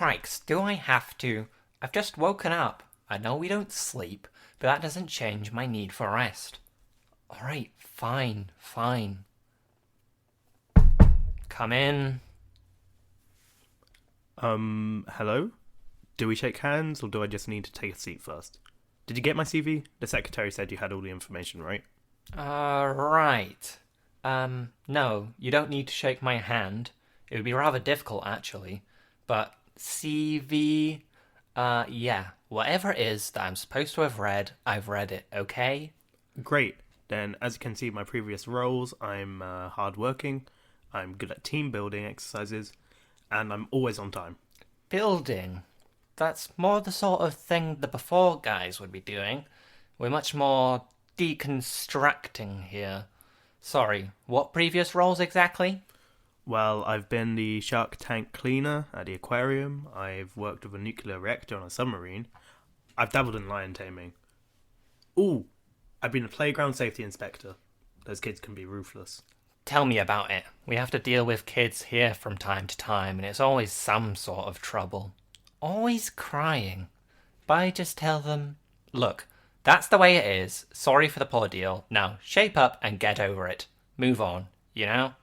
Crikes, do I have to? I've just woken up. I know we don't sleep, but that doesn't change my need for rest. Alright, fine. Come in. Hello? Do we shake hands, or do I just need to take a seat first? Did you get my CV? The secretary said you had all the information, right? Right. No, you don't need to shake my hand. It would be rather difficult, actually. But CV, yeah. Whatever it is that I'm supposed to have read, I've read it, okay? Great. Then, as you can see in my previous roles, I'm hardworking, I'm good at team building exercises, and I'm always on time. Building. That's more the sort of thing the before guys would be doing. We're much more deconstructing here. Sorry, what previous roles exactly? Well, I've been the shark tank cleaner at the aquarium, I've worked with a nuclear reactor on a submarine, I've dabbled in lion taming. Ooh, I've been a playground safety inspector. Those kids can be ruthless. Tell me about it. We have to deal with kids here from time to time, and it's always some sort of trouble. Always crying. But I just tell them, look, that's the way it is. Sorry for the poor deal. Now, shape up and get over it. Move on, you know?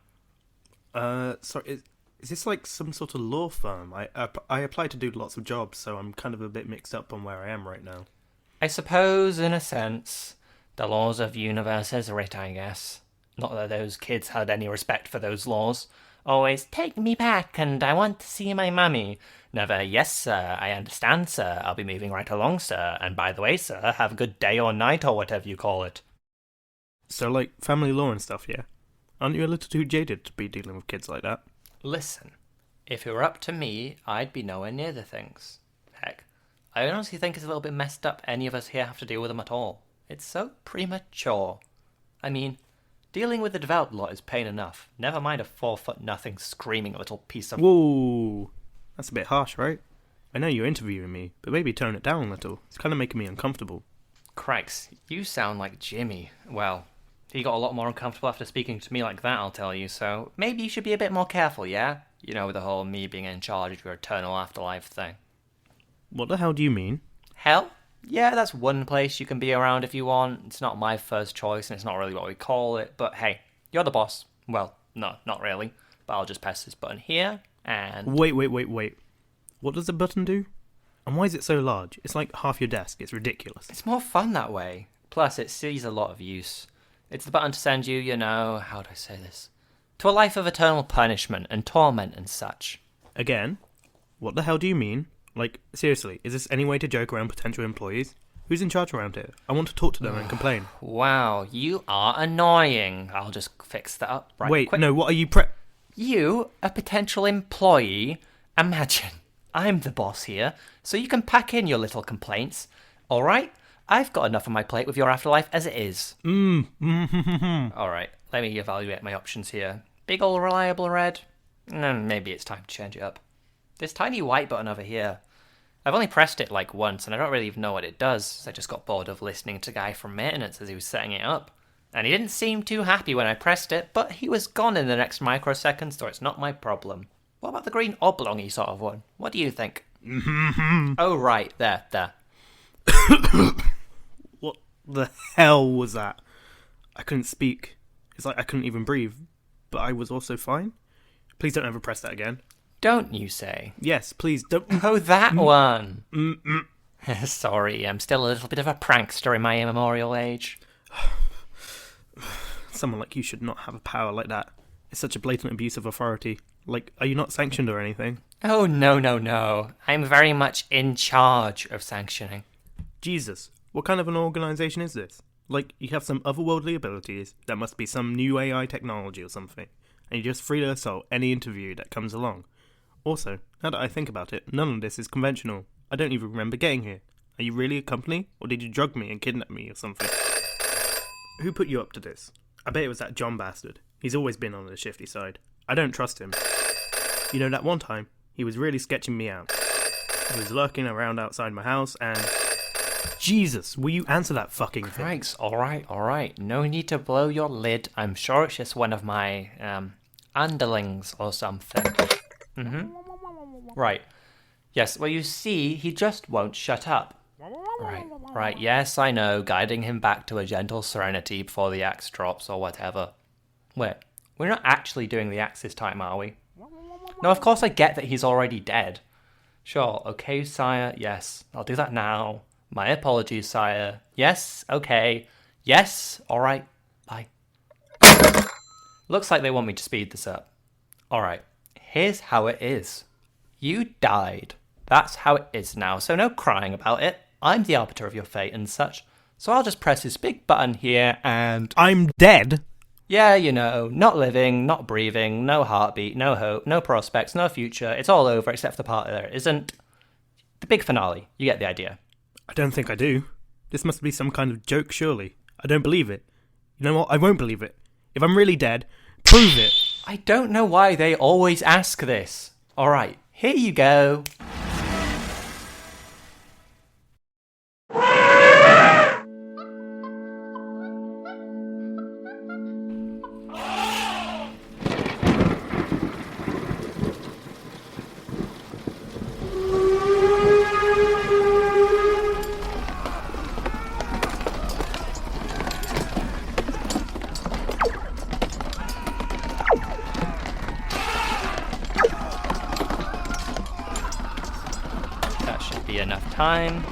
Sorry, is this like some sort of law firm? I applied to do lots of jobs, so I'm kind of a bit mixed up on where I am right now. I suppose, in a sense, the laws of the universe is writ, I guess. Not that those kids had any respect for those laws. Always, take me back, and I want to see my mummy. Never, yes, sir, I understand, sir, I'll be moving right along, sir, and by the way, sir, have a good day or night or whatever you call it. So, like, family law and stuff, yeah? Aren't you a little too jaded to be dealing with kids like that? Listen, if it were up to me, I'd be nowhere near the things. Heck, I honestly think it's a little bit messed up any of us here have to deal with them at all. It's so premature. I mean, dealing with the developed lot is pain enough. Never mind a 4'0" screaming little piece of... Whoa! That's a bit harsh, right? I know you're interviewing me, but maybe tone it down a little. It's kind of making me uncomfortable. Crikes, you sound like Jimmy. Well, he got a lot more uncomfortable after speaking to me like that, I'll tell you, so maybe you should be a bit more careful, yeah? You know, with the whole me being in charge of your eternal afterlife thing. What the hell do you mean? Hell? Yeah, that's one place you can be around if you want. It's not my first choice, and it's not really what we call it, but hey, you're the boss. Well, no, not really, but I'll just press this button here, and... Wait. What does the button do? And why is it so large? It's like half your desk. It's ridiculous. It's more fun that way. Plus, it sees a lot of use. It's the button to send you, you know, how do I say this? To a life of eternal punishment and torment and such. Again? What the hell do you mean? Like, seriously, is this any way to joke around potential employees? Who's in charge around here? I want to talk to them and complain. Wow, you are annoying. I'll just fix that up right Wait, quick. no, what are you You, a potential employee? Imagine, I'm the boss here, so you can pack in your little complaints. Alright? I've got enough on my plate with your afterlife as it is. Alright, let me evaluate my options here. Big ol' reliable red? Maybe it's time to change it up. This tiny white button over here. I've only pressed it like once, and I don't really even know what it does, so I just got bored of listening to Guy from maintenance as he was setting it up. And he didn't seem too happy when I pressed it, but he was gone in the next microsecond, so it's not my problem. What about the green oblongy sort of one? What do you think? Oh, right, there. What the hell was that? I couldn't speak. It's like I couldn't even breathe. But I was also fine. Please don't ever press that again. Don't you say? Yes, please don't. Oh, that one! Sorry, I'm still a little bit of a prankster in my immemorial age. Someone like you should not have a power like that. It's such a blatant abuse of authority. Like, are you not sanctioned or anything? Oh, no. I'm very much in charge of sanctioning. Jesus, what kind of an organisation is this? Like, you have some otherworldly abilities, there must be some new AI technology or something, and you just free to assault any interview that comes along. Also, now that I think about it, none of this is conventional. I don't even remember getting here. Are you really a company, or did you drug me and kidnap me or something? Who put you up to this? I bet it was that John bastard. He's always been on the shifty side. I don't trust him. You know, that one time, he was really sketching me out. He was lurking around outside my house and... Jesus, will you answer that fucking thing? Craigs, alright. No need to blow your lid. I'm sure it's just one of my, underlings or something. Right. Yes, well, you see, he just won't shut up. Right, yes, I know, guiding him back to a gentle serenity before the axe drops or whatever. Wait, we're not actually doing the axe this time, are we? No, of course I get that he's already dead. Sure, okay, sire, yes, I'll do that now. My apologies, sire. Yes, okay. Yes, alright, bye. Looks like they want me to speed this up. Alright, here's how it is. You died. That's how it is now, so no crying about it. I'm the arbiter of your fate and such. So I'll just press this big button here and... I'm dead? Yeah, you know, not living, not breathing, no heartbeat, no hope, no prospects, no future. It's all over except for the part there isn't. The big finale. You get the idea. I don't think I do. This must be some kind of joke, surely. I don't believe it. You know what? I won't believe it. If I'm really dead, prove it. I don't know why they always ask this. Alright, here you go. That should be enough time.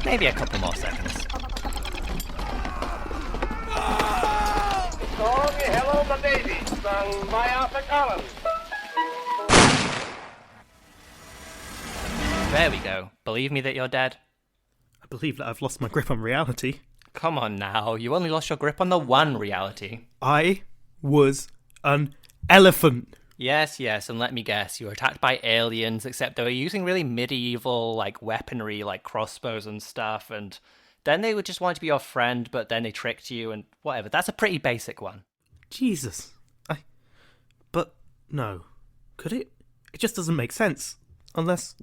Maybe a couple more seconds. Song Hello My Baby, sung by Arthur Collins. There we go. Believe me that you're dead? I believe that I've lost my grip on reality. Come on now, you only lost your grip on the one reality. I was an elephant. Yes, and let me guess, you were attacked by aliens, except they were using really medieval, weaponry, like crossbows and stuff, and then they would just want to be your friend, but then they tricked you, and whatever. That's a pretty basic one. Jesus. But, no. Could it? It just doesn't make sense. Unless,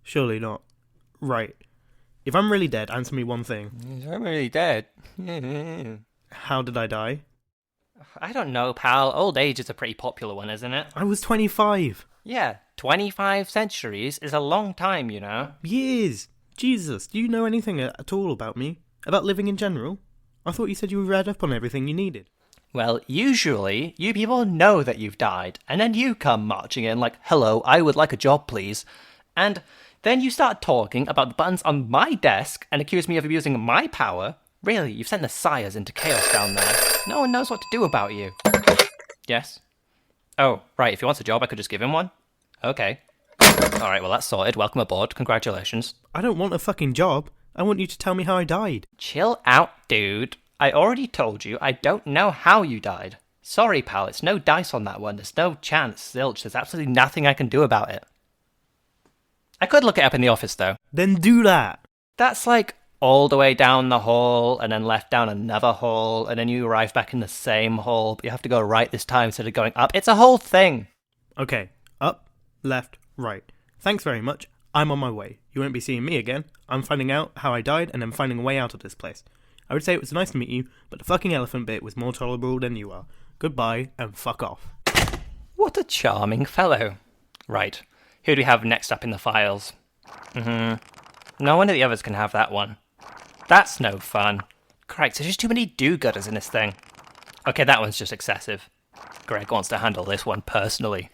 surely not. Right. If I'm really dead, answer me one thing. I'm really dead. How did I die? I don't know, pal. Old age is a pretty popular one, isn't it? I was 25. Yeah, 25 centuries is a long time, you know. Years. Jesus, do you know anything at all about me? About living in general? I thought you said you read up on everything you needed. Well, usually, you people know that you've died, and then you come marching in like, hello, I would like a job, please. And then you start talking about the buttons on my desk and accuse me of abusing my power. Really, you've sent the sires into chaos down there. No one knows what to do about you. Yes? Oh, right, if he wants a job, I could just give him one? Okay. Alright, well that's sorted. Welcome aboard. Congratulations. I don't want a fucking job. I want you to tell me how I died. Chill out, dude. I already told you I don't know how you died. Sorry, pal, it's no dice on that one. There's no chance, zilch. There's absolutely nothing I can do about it. I could look it up in the office, though. Then do that. That's all the way down the hall, and then left down another hall, and then you arrive back in the same hall, but you have to go right this time instead of going up. It's a whole thing. Okay, up, left, right. Thanks very much. I'm on my way. You won't be seeing me again. I'm finding out how I died, and I'm finding a way out of this place. I would say it was nice to meet you, but the fucking elephant bit was more tolerable than you are. Goodbye, and fuck off. What a charming fellow. Right, who do we have next up in the files? No one of the others can have that one. That's no fun. Christ, there's just too many do-gooders in this thing. Okay, that one's just excessive. Greg wants to handle this one personally.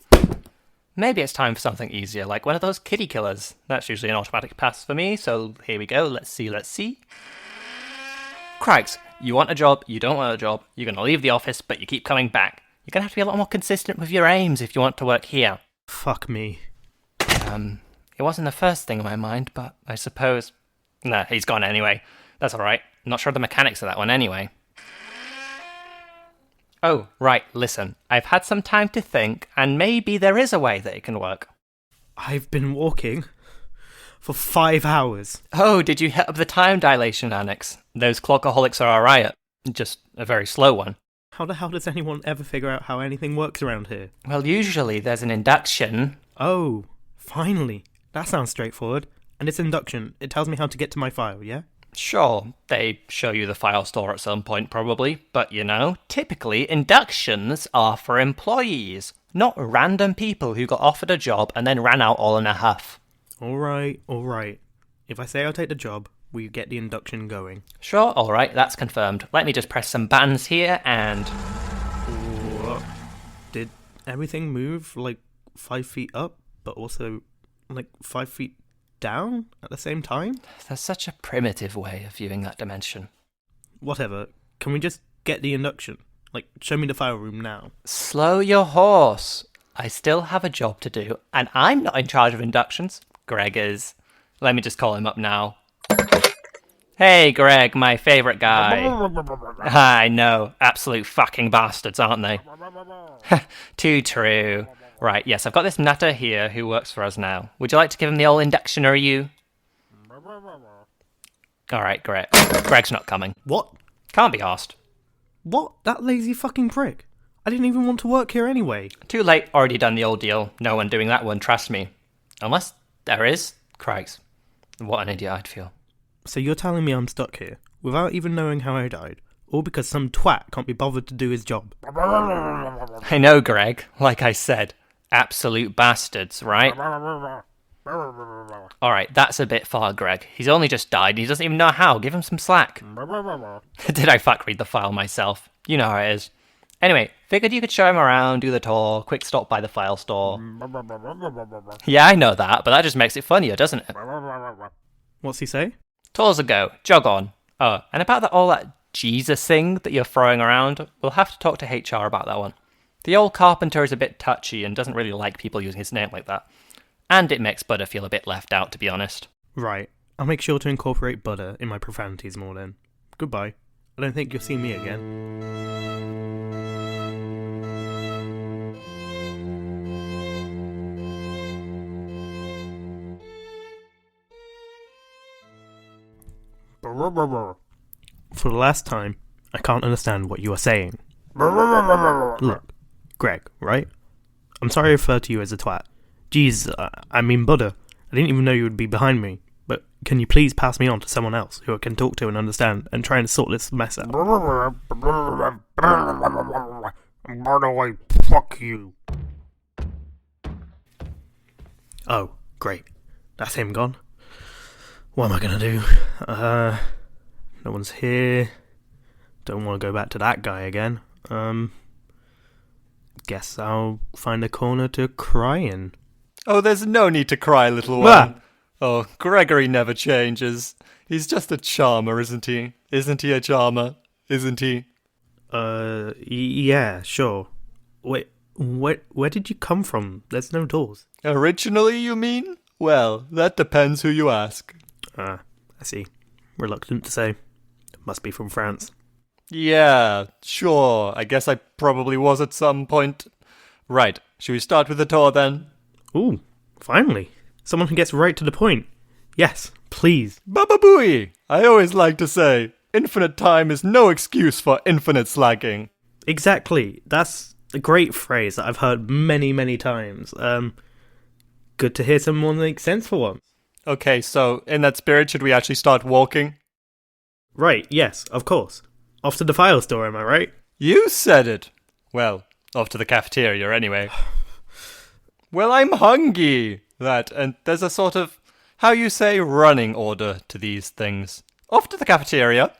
Maybe it's time for something easier, like one of those kitty killers. That's usually an automatic pass for me, so here we go. Let's see. Craigs, you want a job, you don't want a job, you're going to leave the office, but you keep coming back. You're going to have to be a lot more consistent with your aims if you want to work here. Fuck me. It wasn't the first thing in my mind, but I suppose... Nah, he's gone anyway. That's alright. Not sure of the mechanics of that one anyway. Oh, right, listen. I've had some time to think, and maybe there is a way that it can work. I've been walking for 5 hours. Oh, did you hit up the time dilation annex? Those clockaholics are a riot. Just a very slow one. How the hell does anyone ever figure out how anything works around here? Well, usually there's an induction. Oh, finally. That sounds straightforward. And it's induction. It tells me how to get to my file, yeah? Sure, they show you the file store at some point probably, but typically inductions are for employees, not random people who got offered a job and then ran out all in a huff. Alright. If I say I'll take the job, will you get the induction going? Sure, alright, that's confirmed. Let me just press some buttons here and... What? Did everything move, 5 feet up, but also, 5 feet down at the same time? There's such a primitive way of viewing that dimension. Whatever. Can we just get the induction? Show me the file room now. Slow your horse. I still have a job to do, and I'm not in charge of inductions. Greg is. Let me just call him up now. Hey, Greg, my favourite guy. I know. Absolute fucking bastards, aren't they? Too true. Right, yes, I've got this nutter here who works for us now. Would you like to give him the old inductioner, you? Alright, Greg. Greg's not coming. What? Can't be arsed. What? That lazy fucking prick. I didn't even want to work here anyway. Too late, already done the old deal. No one doing that one, trust me. Unless there is. Christ. What an idiot I'd feel. So you're telling me I'm stuck here, without even knowing how I died, all because some twat can't be bothered to do his job? I know, Greg. Like I said, absolute bastards, right? Alright, that's a bit far, Greg. He's only just died and he doesn't even know how. Give him some slack. Did I fuck read the file myself? You know how it is. Anyway, figured you could show him around, do the tour, quick stop by the file store. Yeah, I know that, but that just makes it funnier, doesn't it? What's he say? Tours a go. Jog on. Oh, and about all that Jesus thing that you're throwing around, we'll have to talk to HR about that one. The old carpenter is a bit touchy and doesn't really like people using his name like that. And it makes Butter feel a bit left out, to be honest. Right. I'll make sure to incorporate Butter in my profanities more then. Goodbye. I don't think you'll see me again. For the last time, I can't understand what you are saying. Look, Greg, right? I'm sorry I referred to you as a twat. Jeez, I mean Buddha. I didn't even know you would be behind me. But can you please pass me on to someone else who I can talk to and understand and try and sort this mess out? By the way, fuck you. Oh, great. That's him gone. What am I gonna do? No one's here. Don't want to go back to that guy again. Guess I'll find a corner to cry in. Oh, there's no need to cry, little one. Ah! Oh, Gregory never changes. He's just a charmer, isn't he? Isn't he a charmer? Isn't he? Yeah, sure. Wait, where did you come from? There's no doors. Originally, you mean? Well, that depends who you ask. I see. Reluctant to say. Must be from France. Yeah, sure. I guess I probably was at some point. Right, should we start with the tour then? Ooh, finally. Someone who gets right to the point. Yes, please. Baba Booey! I always like to say, infinite time is no excuse for infinite slacking. Exactly. That's a great phrase that I've heard many, many times. Good to hear someone make sense for once. Okay, so in that spirit, should we actually start walking? Right, yes, of course. Off to the file store, am I right? You said it. Well, off to the cafeteria anyway. Well, I'm hungry. And there's a sort of, how you say, running order to these things. Off to the cafeteria.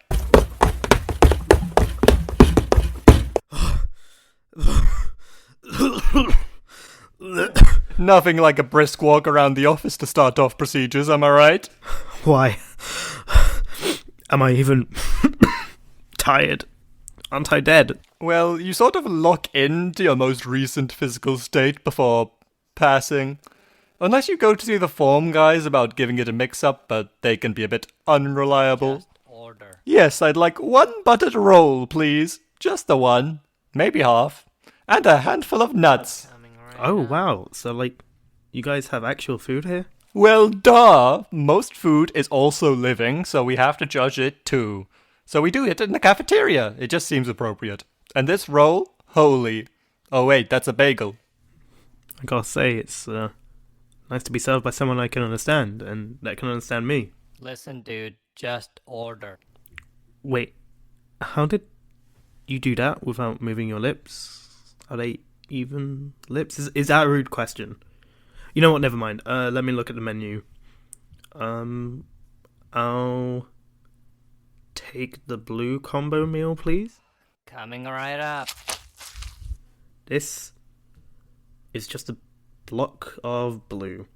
Nothing like a brisk walk around the office to start off procedures, am I right? Why? Am I even tired? Aren't I dead? Well, you sort of lock into your most recent physical state before passing. Unless you go to see the form guys about giving it a mix-up, but they can be a bit unreliable. Just order. Yes, I'd like 1 buttered roll, please. Just the one. Maybe half. And a handful of nuts. Oh, wow. So, you guys have actual food here? Well, duh. Most food is also living, so we have to judge it too. So we do it in the cafeteria. It just seems appropriate. And this roll? Holy. Oh wait, that's a bagel. I gotta say, it's nice to be served by someone I can understand, and that can understand me. Listen, dude, just order. Wait, how did you do that without moving your lips? Are they even lips. Is that a rude question? You know what? Never mind. Let me look at the menu. I'll take the blue combo meal, please. Coming right up. This is just a block of blue.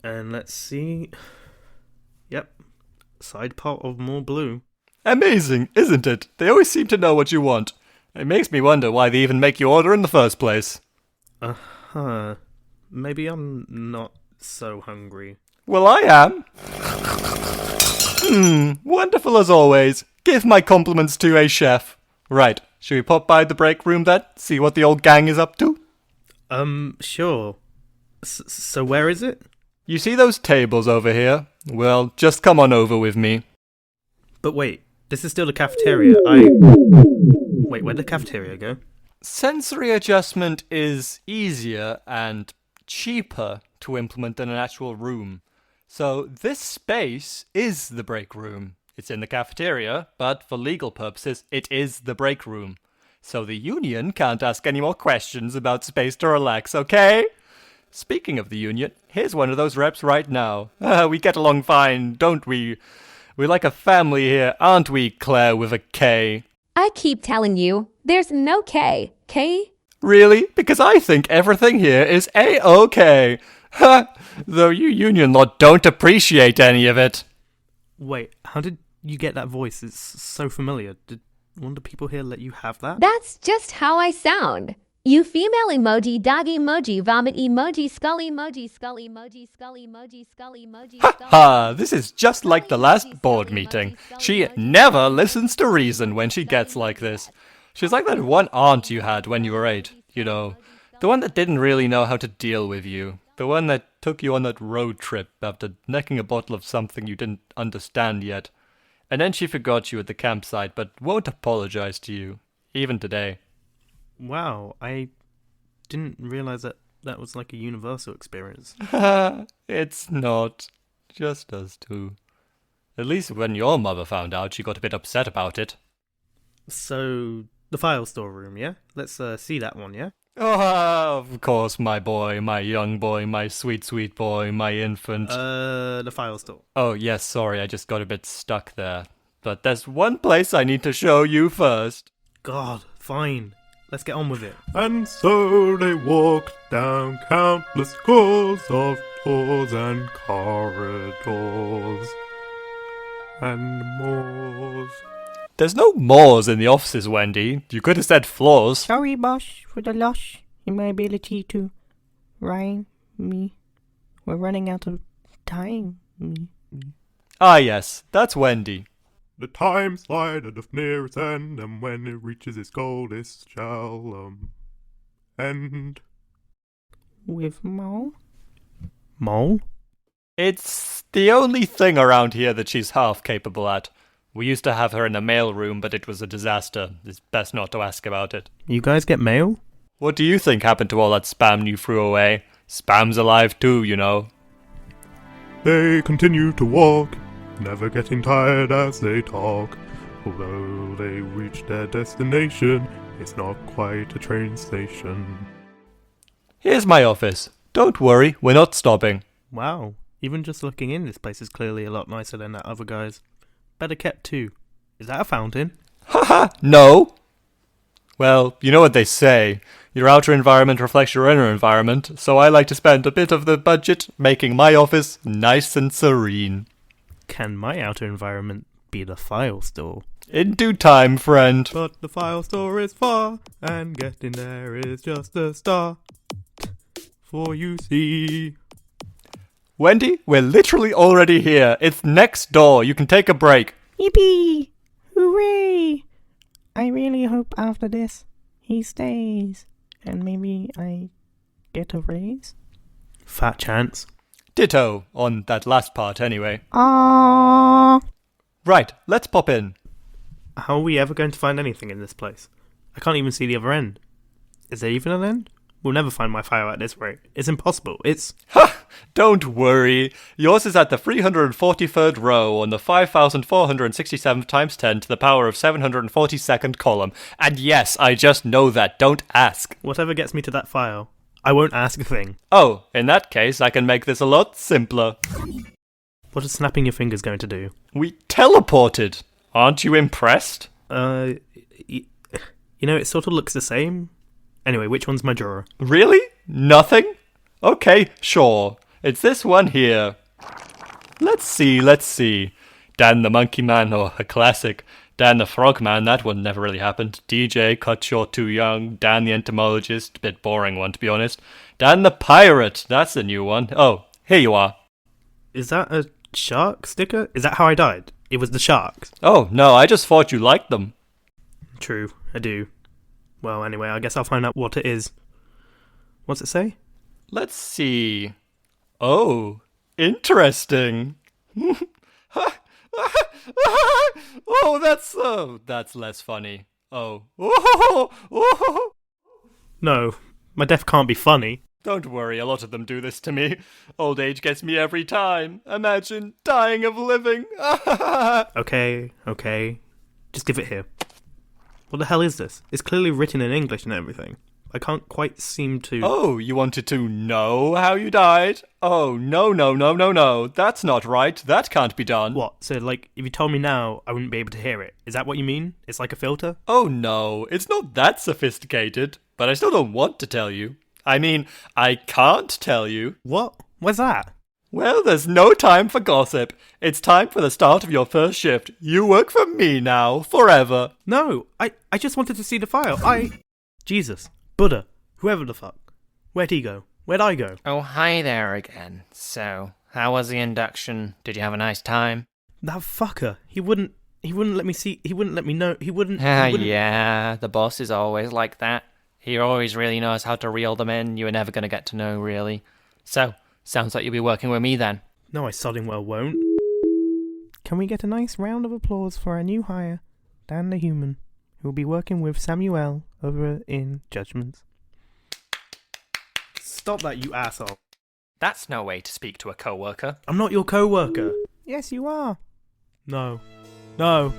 And let's see. Yep. Side pot of more blue. Amazing, isn't it? They always seem to know what you want. It makes me wonder why they even make you order in the first place. Uh-huh. Maybe I'm not so hungry. Well, I am. Wonderful as always. Give my compliments to a chef. Right, should we pop by the break room then? See what the old gang is up to? Sure. So where is it? You see those tables over here? Well, just come on over with me. But wait, this is still the cafeteria. Wait, where'd the cafeteria go? Sensory adjustment is easier and cheaper to implement than an actual room. So this space is the break room. It's in the cafeteria, but for legal purposes, it is the break room. So the union can't ask any more questions about space to relax, okay? Speaking of the union, here's one of those reps right now. We get along fine, don't we? We're like a family here, aren't we, Claire with a K? I keep telling you, there's no K. K? Really? Because I think everything here is A-OK. Ha! Though you union lot don't appreciate any of it. Wait, how did you get that voice? It's so familiar. Did one of the people here let you have that? That's just how I sound. You female emoji, dog emoji, vomit emoji, skull emoji, skull emoji, skull emoji, skull emoji, Ha ha! This is just like the last board meeting. She never listens to reason when she gets like this. She's like that one aunt you had when you were 8, you know. The one that didn't really know how to deal with you. The one that took you on that road trip after necking a bottle of something you didn't understand yet. And then she forgot you at the campsite, but won't apologize to you, even today. Wow, I didn't realize that was like a universal experience. It's not. Just us two. At least when your mother found out, she got a bit upset about it. So, the file store room, yeah? Let's see that one, yeah? Oh, of course, my boy, my young boy, my sweet, sweet boy, my infant. The file store. Oh, yes, sorry, I just got a bit stuck there. But there's one place I need to show you first. God, fine. Let's get on with it. And so they walked down countless scores of doors and corridors and moors. There's no moors in the offices, Wendy. You could have said floors. Sorry, boss, for the loss in my ability to rhyme me. We're running out of time. Ah, yes, that's Wendy. The time slided of near its end, and when it reaches its goal, this shall end. With Mole? Mole? It's the only thing around here that she's half capable at. We used to have her in the mailroom, but it was a disaster. It's best not to ask about it. You guys get mail? What do you think happened to all that spam you threw away? Spam's alive too, you know. They continue to walk, never getting tired as they talk. Although they reach their destination, it's not quite a train station. Here's my office. Don't worry, we're not stopping. Wow, even just looking in, this place is clearly a lot nicer than that other guy's. Better kept too. Is that a fountain? Haha, no! Well, you know what they say. Your outer environment reflects your inner environment, so I like to spend a bit of the budget making my office nice and serene. Can my outer environment be the file store? In due time, friend. But the file store is far, and getting there is just a start. For you see... Wendy, we're literally already here. It's next door. You can take a break. Yippee! Hooray! I really hope after this he stays. And maybe I get a raise? Fat chance. Ditto, on that last part anyway. Aww! Right, let's pop in. How are we ever going to find anything in this place? I can't even see the other end. Is there even an end? We'll never find my file at this rate. It's impossible. It's... Ha! Don't worry. Yours is at the 343rd row on the 5,467 times 10 to the power of 742nd column. And yes, I just know that. Don't ask. Whatever gets me to that file, I won't ask a thing. Oh, in that case, I can make this a lot simpler. What is snapping your fingers going to do? We teleported. Aren't you impressed? You know, it sort of looks the same. Anyway, which one's my drawer? Really? Nothing? Okay, sure. It's this one here. Let's see. Dan the Monkey Man, oh, a classic. Dan the Frog Man, that one never really happened. DJ, cut short too young. Dan the Entomologist, bit boring one to be honest. Dan the Pirate, that's a new one. Oh, here you are. Is that a shark sticker? Is that how I died? It was the sharks. Oh, no, I just thought you liked them. True, I do. Well, anyway, I guess I'll find out what it is. What's it say? Let's see. Oh, interesting. That's less funny. Oh. No, my death can't be funny. Don't worry, a lot of them do this to me. Old age gets me every time. Imagine dying of living. Okay. Just give it here. What the hell is this? It's clearly written in English and everything. I can't quite seem to... Oh, you wanted to know how you died? Oh, no. That's not right. That can't be done. What? So, like, if you told me now, I wouldn't be able to hear it. Is that what you mean? It's like a filter? Oh, no. It's not that sophisticated. But I still don't want to tell you. I mean, I can't tell you. What? What's that? Well, there's no time for gossip. It's time for the start of your first shift. You work for me now, forever. No, I just wanted to see the file. Jesus. Buddha. Whoever the fuck. Where'd he go? Where'd I go? Oh, hi there again. So, how was the induction? Did you have a nice time? That fucker. He wouldn't let me see. He wouldn't let me know. He wouldn't. Yeah, the boss is always like that. He always really knows how to reel them in. You were never going to get to know, really. So, sounds like you'll be working with me then. No, I sodding well won't. Can we get a nice round of applause for our new hire, Dan the Human, who will be working with Samuel over in Judgments? Stop that, you asshole. That's no way to speak to a co-worker. I'm not your co-worker. Yes, you are. No. No.